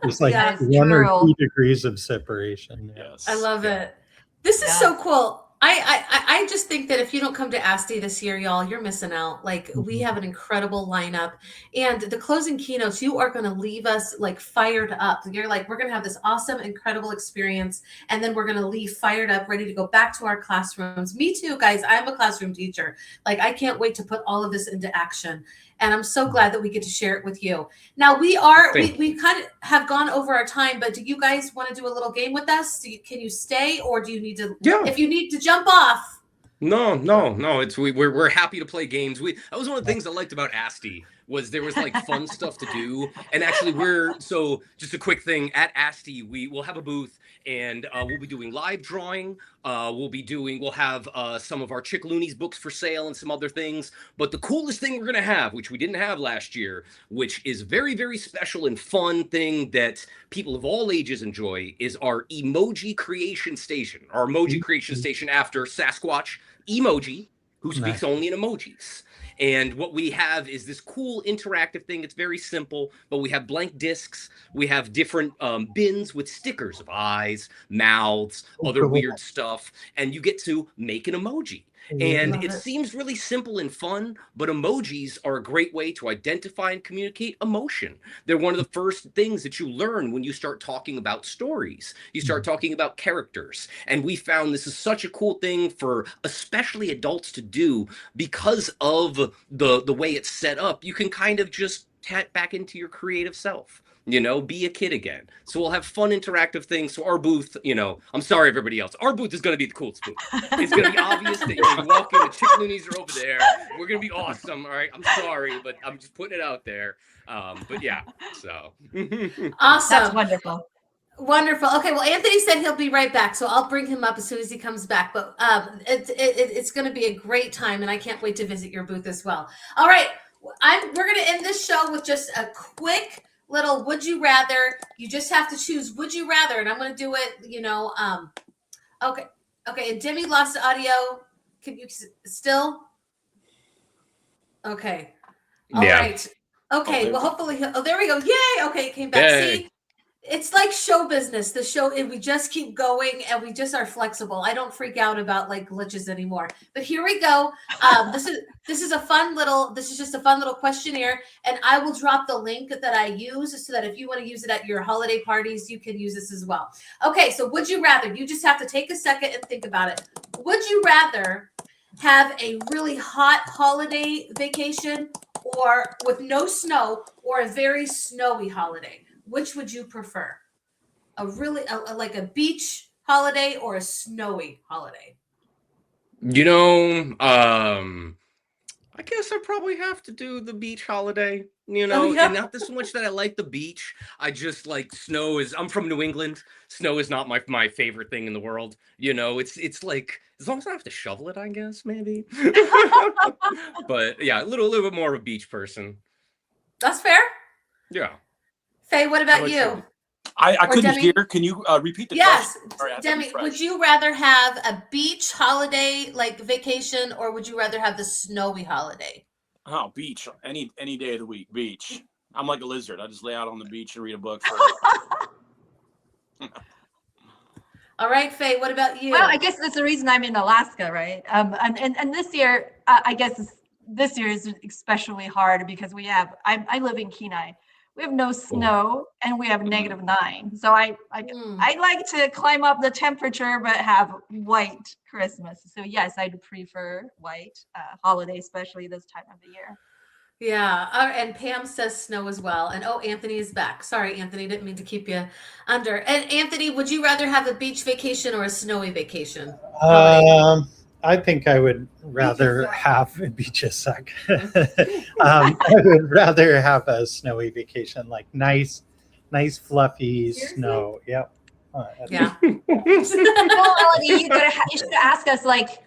It's like Yes, 1 or true. 2 degrees of separation. Yeah. Yes. I love it. This is so cool. I just think that if you don't come to ASTE this year, y'all, you're missing out. Like, we have an incredible lineup, and the closing keynotes, you are going to leave us like fired up. You're like, we're going to have this awesome, incredible experience, and then we're going to leave fired up, ready to go back to our classrooms. Me too, guys. I'm a classroom teacher. Like, I can't wait to put all of this into action. And I'm so glad that we get to share it with you. Now we kind of have gone over our time, but do you guys want to do a little game with us? Can you stay, or do you need to? Yeah. If you need to jump off. No. It's we're happy to play games. That was one of the things I liked about ASTE was there was like fun stuff to do. And actually so just a quick thing at ASTE, we'll have a booth and we'll be doing live drawing. We'll have some of our Chickaloonies books for sale and some other things. But the coolest thing we're going to have, which we didn't have last year, which is very, very special and fun thing that people of all ages enjoy, is our emoji creation station. Our emoji creation station after Sasquatch Emoji, who speaks only in emojis. And what we have is this cool interactive thing. It's very simple, but we have blank discs. We have different bins with stickers of eyes, mouths, other weird stuff. And you get to make an emoji. And it seems really simple and fun, but emojis are a great way to identify and communicate emotion. They're one of the first things that you learn when you start talking about stories. You start talking about characters. And we found this is such a cool thing for especially adults to do because of the way it's set up. You can kind of just tap back into your creative self. Be a kid again. So we'll have fun interactive things. So our booth, I'm sorry, everybody else. Our booth is going to be the coolest booth. It's going to be obvious that you walk in, the Chickaloonies are over there. We're going to be awesome. All right. I'm sorry, but I'm just putting it out there. But yeah, so. Awesome. That's wonderful. Wonderful. Okay. Well, Anthony said he'll be right back, so I'll bring him up as soon as he comes back. But it's going to be a great time, and I can't wait to visit your booth as well. All right. We're going to end this show with just a quick little would you rather. You just have to choose would you rather, and I'm going to do it, okay. And Demi lost the audio. Can you still? Okay. All right. Okay. Well, hopefully, there we go. Yay. Okay. It came back. Yay. See, it's like show business. The show, and we just keep going, and we just are flexible. I don't freak out about like glitches anymore. But here we go. This is just a fun little questionnaire, and I will drop the link that I use so that if you want to use it at your holiday parties, you can use this as well. Okay, so would you rather? You just have to take a second and think about it. Would you rather have a really hot holiday vacation, or with no snow, or a very snowy holiday? Which would you prefer? Like a beach holiday or a snowy holiday? I guess I probably have to do the beach holiday, and not so much that I like the beach. I just like snow. I'm from New England. Snow is not my favorite thing in the world. It's like, as long as I have to shovel it, I guess, maybe. But yeah, a little bit more of a beach person. That's fair. Yeah. Faye, what about you? I couldn't Demi? hear. Can you repeat the Yes, question? Sorry, Demi, would you rather have a beach holiday, like vacation, or would you rather have the snowy holiday? Oh, beach. Any day of the week, beach. I'm like a lizard. I just lay out on the beach and read a book. All right, Faye, what about you? Well, I guess that's the reason I'm in Alaska, right? And this year, I guess this year is especially hard because I live in Kenai, we have no snow, and we have -9. So I like to climb up the temperature, but have white Christmas. So yes, I'd prefer white holiday, especially this time of the year. Yeah, and Pam says snow as well. And oh, Anthony is back. Sorry, Anthony, didn't mean to keep you under. And Anthony, would you rather have a beach vacation or a snowy vacation? I think I would rather have beaches suck. I would rather have a snowy vacation, like nice, fluffy snow. Yep. Yeah. Well, Melody, you should ask us like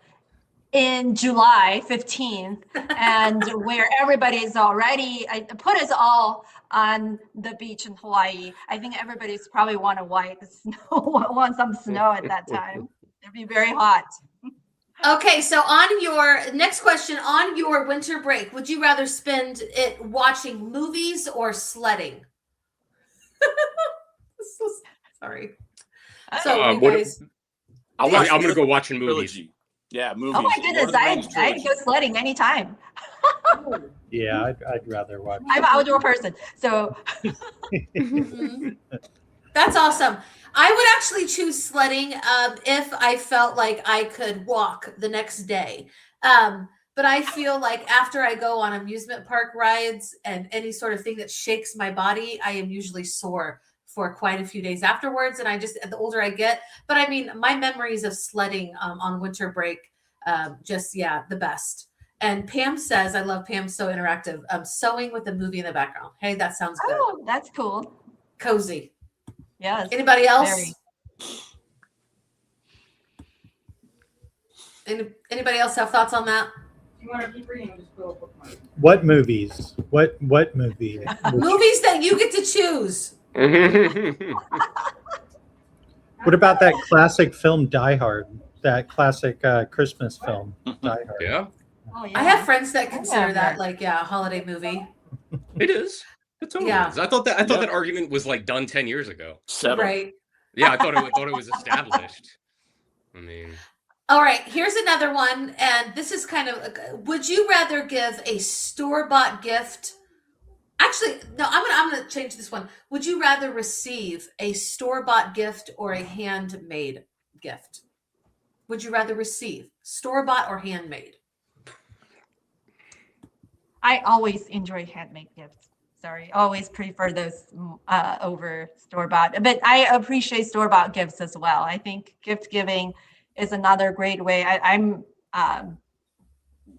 in July 15th, and where everybody's already put us all on the beach in Hawaii. I think everybody's probably want some snow at that time. It'd be very hot. Okay, so on your next question, on your winter break, would you rather spend it watching movies or sledding? Sorry. So you guys, I'm gonna go watching movies. Trilogy. Yeah, movies. Oh my goodness, I'd go sledding anytime. Yeah, I'd rather watch. I'm an outdoor person, so. That's awesome. I would actually choose sledding if I felt like I could walk the next day. But I feel like after I go on amusement park rides and any sort of thing that shakes my body, I am usually sore for quite a few days afterwards. And the older I get, but I mean, my memories of sledding on winter break, the best. And Pam says, I love Pam, so interactive, sewing with a movie in the background. Hey, that sounds good. Oh, that's cool. Cozy. Yes. Anybody else? Anybody else have thoughts on that? You want to keep reading? Just go bookmark. What movies? What movie? Movies that you get to choose. What about that classic film Die Hard? That classic Christmas film Die Hard. Yeah. Oh, yeah. I have friends that consider that. that like a holiday movie. It is. It totally is. I thought that argument was like done 10 years ago. Right. Yeah, I thought it was established. I mean. All right, here's another one, and this is kind of. Would you rather give a store-bought gift? Actually, no. I'm gonna change this one. Would you rather receive a store-bought gift or a handmade gift? Would you rather receive store-bought or handmade? I always enjoy handmade gifts. Sorry, always prefer those over store-bought. But I appreciate store-bought gifts as well. I think gift giving is another great way. I'm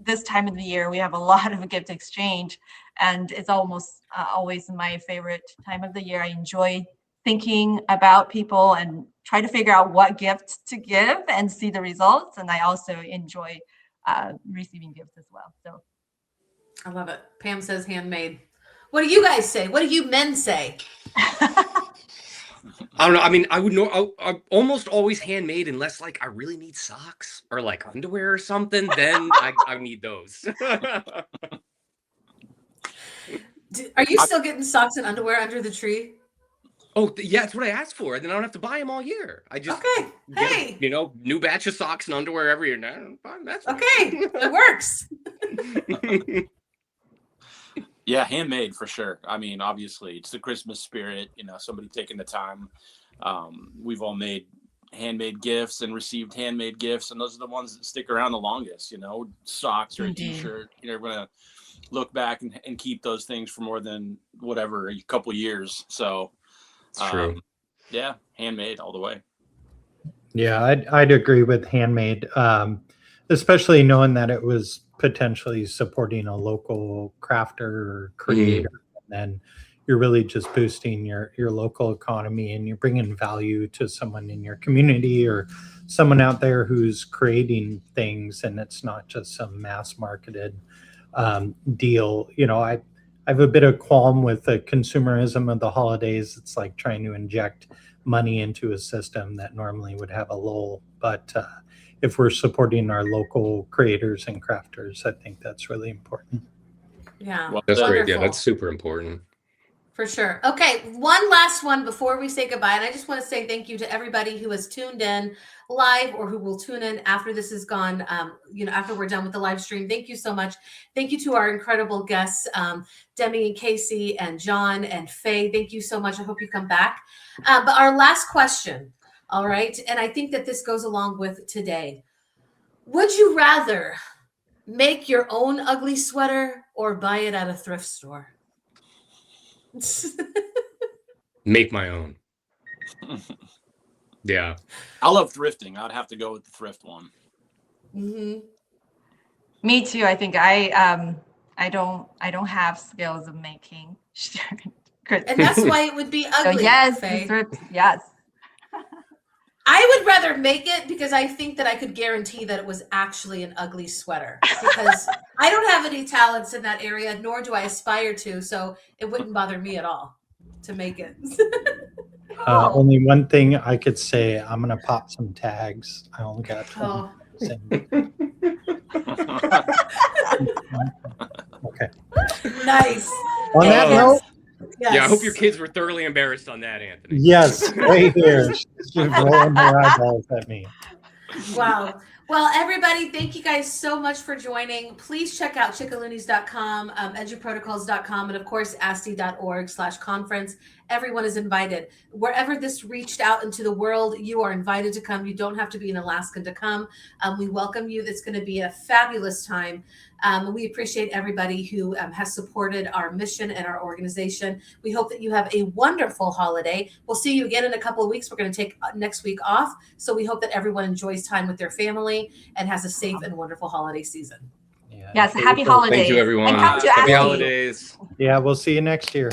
this time of the year, we have a lot of gift exchange, and it's almost always my favorite time of the year. I enjoy thinking about people and try to figure out what gift to give and see the results. And I also enjoy receiving gifts as well. So I love it. Pam says handmade. What do you guys say? What do you men say? I don't know. I mean, I almost always handmade unless like I really need socks or like underwear or something. Then I need those. Are you still getting socks and underwear under the tree? Oh, yeah, that's what I asked for. And then I don't have to buy them all year. I just Hey, new batch of socks and underwear every year. No, that's okay, it works. Yeah, handmade for sure. I mean, obviously, it's the Christmas spirit. Somebody taking the time. We've all made handmade gifts and received handmade gifts, and those are the ones that stick around the longest. Socks or a T-shirt. We're gonna look back and keep those things for more than a couple years. So, it's true. Yeah, handmade all the way. Yeah, I'd agree with handmade, especially knowing that it was potentially supporting a local crafter or creator, and then you're really just boosting your local economy, and you're bringing value to someone in your community or someone out there who's creating things, and it's not just some mass marketed deal. I have a bit of qualm with the consumerism of the holidays. It's like trying to inject money into a system that normally would have a lull, but if we're supporting our local creators and crafters, I think that's really important. Yeah, That's wonderful. great. Yeah, that's super important. For sure. Okay, one last one before we say goodbye. And I just want to say thank you to everybody who has tuned in live or who will tune in after this is gone, after we're done with the live stream. Thank you so much. Thank you to our incredible guests, Demi and Casey and John and Faye. Thank you so much. I hope you come back. But our last question, all right, and I think that this goes along with today. Would you rather make your own ugly sweater or buy it at a thrift store? Make my own. Yeah. I love thrifting. I'd have to go with the thrift one. Mm-hmm. Me too. I think I don't have skills of making shirts. And that's why it would be ugly. So yes, Faye. yes. I would rather make it because I think that I could guarantee that it was actually an ugly sweater because I don't have any talents in that area, nor do I aspire to. So it wouldn't bother me at all to make it. Only one thing I could say, I'm going to pop some tags. I only got 20. Okay. Nice. On that note, yes. Yeah, I hope your kids were thoroughly embarrassed on that, Anthony. yes, right here. She's rolling her eyeballs at me. Wow. Well, everybody, thank you guys so much for joining. Please check out chickaloonies.com, eduprotocols.com, and of course, ASTE.org/conference. Everyone is invited. Wherever this reached out into the world, you are invited to come. You don't have to be an Alaskan to come. We welcome you. It's going to be a fabulous time. We appreciate everybody who has supported our mission and our organization. We hope that you have a wonderful holiday. We'll see you again in a couple of weeks. We're going to take next week off. So we hope that everyone enjoys time with their family and has a safe and wonderful holiday season. Yeah. Yes, happy holidays. Thank you, everyone. And come to Happy ASTE. holidays. Yeah, we'll see you next year.